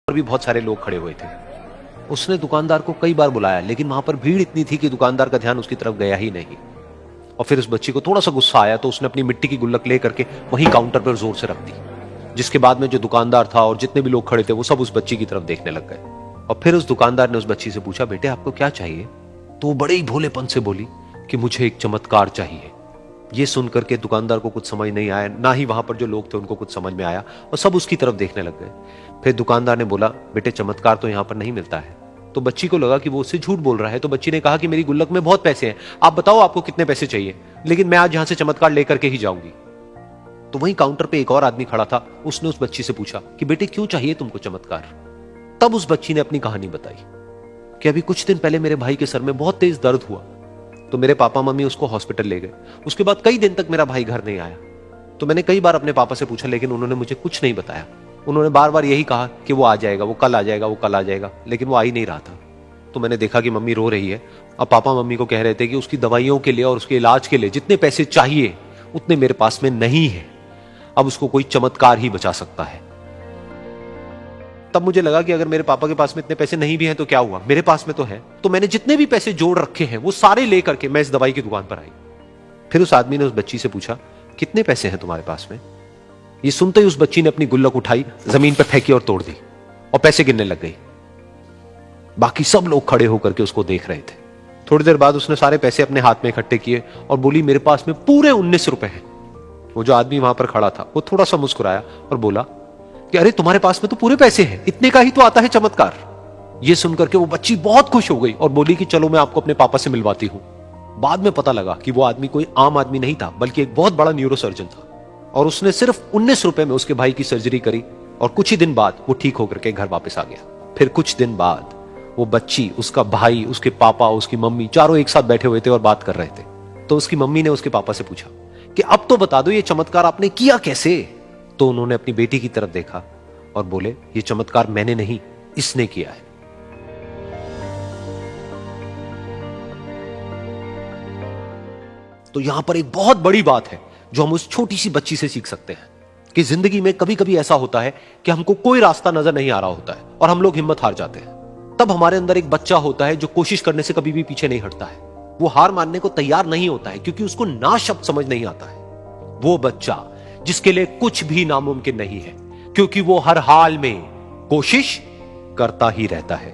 और भी बहुत सारे लोग खड़े हुए थे। उसने दुकानदार को कई बार बुलाया, लेकिन वहां पर भीड़ इतनी थी कि दुकानदार का ध्यान उसकी तरफ गया ही नहीं। और फिर उस बच्ची को थोड़ा सा गुस्सा आया तो उसने अपनी मिट्टी की गुल्लक ले करके वहीं काउंटर पर जोर से रख दी, जिसके बाद में जो दुकानदार था और जितने भी लोग खड़े थे वो सब उस बच्ची की तरफ देखने लग गए। और फिर उस दुकानदार ने उस बच्ची से पूछा, बेटे आपको क्या चाहिए? तो वो बड़े ही भोलेपन से बोली कि मुझे एक चमत्कार चाहिए। ये सुनकर के दुकानदार को कुछ समझ नहीं आया, ना ही वहां पर जो लोग थे उनको कुछ समझ में आया, और सब उसकी तरफ देखने लग गए। फिर दुकानदार ने बोला, बेटे चमत्कार तो यहां पर नहीं मिलता है। तो बच्ची को लगा कि वो उससे झूठ बोल रहा है, तो बच्ची ने कहा कि मेरी गुल्लक में बहुत पैसे हैं, आप बताओ आपको कितने पैसे चाहिए, लेकिन मैं आज यहां से चमत्कार लेकर के ही जाऊंगी। तो वहीं काउंटर पे एक और आदमी खड़ा था, उसने उस बच्ची से पूछा कि बेटे क्यों चाहिए तुमको चमत्कार? तब उस बच्ची ने अपनी कहानी बताई कि अभी कुछ दिन पहले मेरे भाई के सर में बहुत तेज दर्द हुआ, तो मेरे पापा मम्मी उसको हॉस्पिटल ले गए। उसके बाद कई दिन तक मेरा भाई घर नहीं आया। तो मैंने कई बार अपने पापा से पूछा, लेकिन उन्होंने मुझे कुछ नहीं बताया। उन्होंने बार बार यही कहा कि वो आ जाएगा, वो कल आ जाएगा, वो कल आ जाएगा, लेकिन वो आ ही नहीं रहा था। तो मैंने देखा कि मम्मी रो रही है। अब पापा मम्मी को कह रहे थे कि उसकी दवाइयों के लिए और उसके इलाज के लिए जितने पैसे चाहिए उतने मेरे पास में नहीं है, अब उसको कोई चमत्कार ही बचा सकता है। तब मुझे लगा कि अगर मेरे पापा के पास में इतने पैसे नहीं भी हैं तो क्या हुआ, मेरे पास में तो है। तो मैंने जितने भी पैसे जोड़ रखे हैं वो सारे लेकर के मैं इस दवाई की दुकान पर आई। फिर उस आदमी ने उस बच्ची से पूछा, कितने पैसे हैं तुम्हारे पास में? ये सुनते ही उस बच्ची ने अपनी गुल्लक उठाई, जमीन पर फेंकी और तोड़ दी और पैसे गिनने लग गई। बाकी सब लोग खड़े होकर के उसको देख रहे थे। थोड़ी देर बाद उसने सारे पैसे अपने हाथ में इकट्ठे किए और बोली, मेरे पास में पूरे 19 रुपए हैं। वो जो आदमी वहां पर खड़ा था वो थोड़ा सा मुस्कुराया और बोला कि अरे तुम्हारे पास में तो पूरे पैसे हैं, इतने का ही तो आता है चमत्कार। ये सुनकर के वो बच्ची बहुत खुश हो गई और बोली कि चलो मैं आपको अपने पापा से मिलवाती हूं। बाद में पता लगा कि वो आदमी कोई आम आदमी नहीं था, बल्कि एक बहुत बड़ा न्यूरोसर्जन था, और उसने सिर्फ 19 रुपए में उसके भाई की सर्जरी करी और कुछ ही दिन बाद वो ठीक होकर के घर वापस आ गया। फिर कुछ दिन बाद वो बच्ची, उसका भाई, उसके पापा, उसकी मम्मी चारों एक साथ बैठे हुए थे और बात कर रहे थे। तो उसकी मम्मी ने उसके पापा से पूछा कि अब तो बता दो ये चमत्कार आपने किया कैसे? तो उन्होंने अपनी बेटी की तरफ देखा और बोले, ये चमत्कार मैंने नहीं, इसने किया है। तो यहां पर एक बहुत बड़ी बात है जो हम उस छोटी सी बच्ची से सीख सकते हैं कि जिंदगी में कभी कभी ऐसा होता है कि हमको कोई रास्ता नजर नहीं आ रहा होता है और हम लोग हिम्मत हार जाते हैं। तब हमारे अंदर एक बच्चा होता है जो कोशिश करने से कभी भी पीछे नहीं हटता है। वो हार मानने को तैयार नहीं होता है क्योंकि उसको ना शब्द समझ नहीं आता है। वो बच्चा जिसके लिए कुछ भी नामुमकिन नहीं है, क्योंकि वो हर हाल में कोशिश करता ही रहता है।